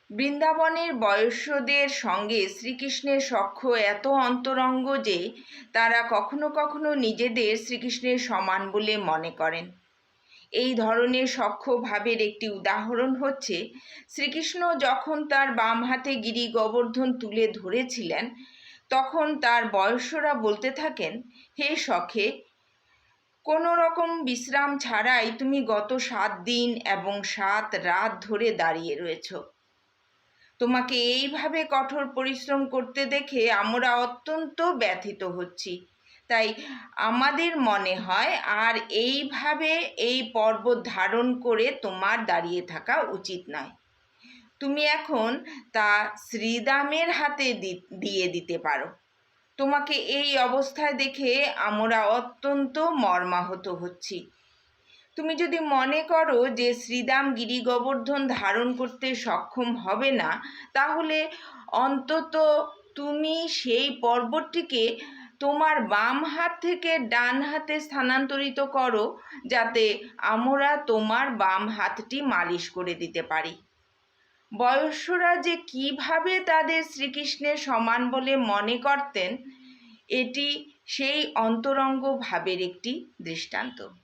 বৃন্দাবনের বয়স্যদের সঙ্গে শ্রীকৃষ্ণের সখ্য এত অন্তরঙ্গ যে তারা কখনো কখনো নিজেদের শ্রীকৃষ্ণের সমান বলে মনে করেন। এই ধরনের সখ্য ভাবের একটি উদাহরণ হচ্ছে, শ্রীকৃষ্ণ যখন তার বাম হাতে গিরি গোবর্ধন তুলে ধরেছিলেন, তখন তার বয়স্যরা বলতে থাকেন, হে সখে, কোনো রকম বিশ্রাম ছাড়াই তুমি গত 7 দিন এবং 7 রাত ধরে দাঁড়িয়ে রয়েছ। তোমাকে এইভাবে কঠোর পরিশ্রম করতে দেখে আমরা অত্যন্ত ব্যথিত হচ্ছি। তাই আমাদের মনে হয় আর এইভাবে এই পর্বত ধারণ করে তোমার দাঁড়িয়ে থাকা উচিত নয়। তুমি এখন তা শ্রীদামের হাতে দিয়ে দিতে পারো। তোমাকে এই অবস্থায় দেখে আমরা অত্যন্ত মর্মাহত হচ্ছি। তুমি যদি মনে করো যে শ্রীদাম গিরি গোবর্ধন ধারণ করতে সক্ষম হবে না, তাহলে অন্তত তুমি সেই পর্বতটিকে তোমার বাম হাত থেকে ডান হাতে স্থানান্তরিত করো, যাতে আমরা তোমার বাম হাতটি মালিশ করে দিতে পারি। বয়স্যরা যে কিভাবে তাদের শ্রীকৃষ্ণের সমান বলে মনে করতেন, এটি সেই অন্তরঙ্গ ভাবের একটি দৃষ্টান্ত।